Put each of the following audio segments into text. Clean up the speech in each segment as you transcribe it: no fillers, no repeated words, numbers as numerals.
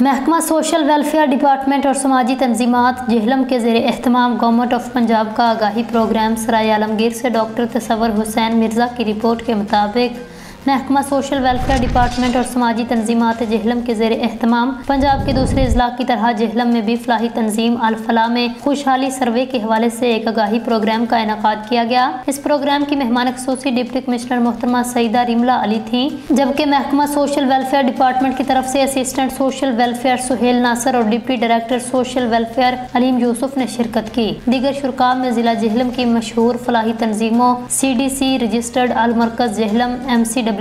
محکمہ social welfare department اور سماجی تنظیمات جہلم کے زیر اہتمام گورنمنٹ آف پنجاب کا آگاہی پروگرام سرائے عالمگیر سے ڈاکٹر تصور حسین مرزا کی رپورٹ کے مطابق محکمہ سوشل ویلفیئر ڈپارٹمنٹ اور سماجی تنظیمات جہلم کے زیر اہتمام پنجاب کے دوسرے اضلاع کی طرح جہلم میں بھی فلاحی تنظیم الفلاح میں خوشحالی سروے کے حوالے سے ایک آگاہی پروگرام کا انعقاد کیا گیا۔ اس پروگرام کی مہمان خصوصی ڈپٹی کمشنر محترمہ سعیدہ رملہ علی تھیں، جبکہ محکمہ سوشل ویلفیئر ڈپارٹمنٹ کی طرف سے اسسٹنٹ سوشل ویلفیئر سہیل ناصر اور ڈپٹی ڈائریکٹر سوشل ویلفیئر علیم یوسف نے شرکت کی۔ دیگر شرکاء میں ضلع جہلم کی مشہور فلاحی تنظیموں CDC registered Al Markaz Jhelum, MCWA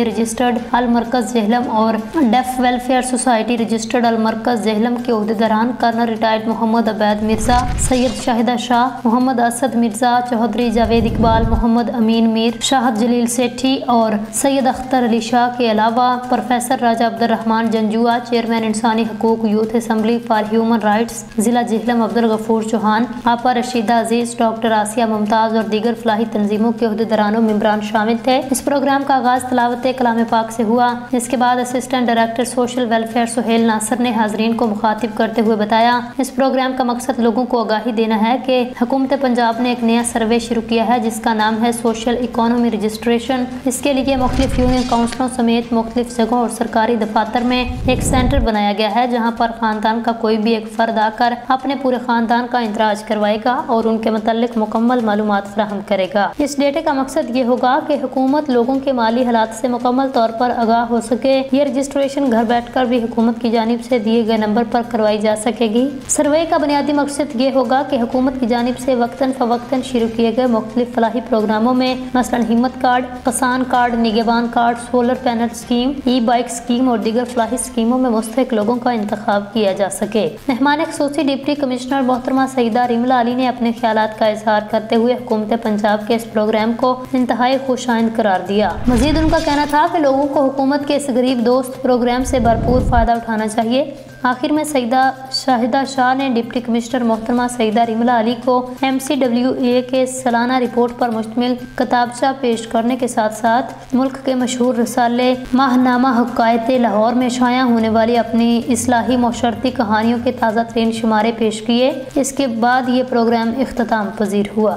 registered Al Markaz Jhelum اور deaf welfare society registered Al Markaz Jhelum کے عہدیداران کرنل ریٹائرڈ محمد عبید مرزا، سید شاہدہ شاہ، محمد اسد مرزا، چودھری جاوید اقبال، محمد امین میر، شاہد جلیل سیٹھی اور سید اختر علی شاہ کے علاوہ پروفیسر راجہ عبد الرحمان جنجوعہ، چیئرمین انسانی حقوق youth assembly for human rights ضلع جہلم عبد الغفور چوہان، آپا رشیدہ عزیز، ڈاکٹر آسیہ ممتاز اور دیگر فلاحی تنظیموں کے عہدیداران و ممبران شامل تھے۔ اس پروگرام کا آغاز تلاوت کلام پاک سے ہوا، جس کے بعد assistant director social welfare Sohail Nasir نے حاضرین کو مخاطب کرتے ہوئے بتایا، اس پروگرام کا مقصد لوگوں کو آگاہی دینا ہے کہ حکومت پنجاب نے ایک نیا سروے شروع کیا ہے جس کا نام ہے سوشل اکانومی رجسٹریشن۔ اس کے لیے مختلف یونین کونسلوں سمیت مختلف جگہوں اور سرکاری دفاتر میں ایک سینٹر بنایا گیا ہے، جہاں پر خاندان کا کوئی بھی ایک فرد آ کر اپنے پورے خاندان کا اندراج کروائے گا اور ان کے متعلق مکمل معلومات فراہم کرے گا۔ اس ڈیٹے کا مقصد یہ ہوگا کہ حکومت لوگوں کے مالی حالات سے مکمل طور پر آگاہ ہو سکے۔ یہ رجسٹریشن گھر بیٹھ کر بھی حکومت کی جانب سے دیے گئے نمبر پر کروائی جا سکے گی۔ سروے کا بنیادی مقصد یہ ہوگا کہ حکومت کی جانب سے وقتاً فوقتاً شروع کیے گئے مختلف فلاحی پروگراموں میں مثلاً ہمت کارڈ، کسان card, Nigehban card, solar panel scheme, e bike scheme اور دیگر فلاحی اسکیموں میں مستحق لوگوں کا انتخاب کیا جا سکے۔ مہمان خصوصی ڈپٹی کمشنر محترمہ سعیدہ رملہ علی نے اپنے خیالات کا اظہار کرتے ہوئے حکومت پنجاب کے اس پروگرام کو انتہائی خوش آئند قرار دیا۔ مزید ان کا کہنا تھا کہ لوگوں کو حکومت کے اس غریب دوست پروگرام سے بھرپور فائدہ اٹھانا چاہیے۔ آخر میں سیدہ شاہدہ شاہ نے ڈپٹی کمشنر محترمہ سعیدہ رملہ علی کو MCWA کے سالانہ رپورٹ پر مشتمل کتابچہ پیش کرنے کے ساتھ ساتھ ملک کے مشہور رسالے ماہ نامہ حکایت لاہور میں شائع ہونے والی اپنی اصلاحی معاشرتی کہانیوں کے تازہ ترین شمارے پیش کیے۔ اس کے بعد یہ پروگرام اختتام پذیر ہوا۔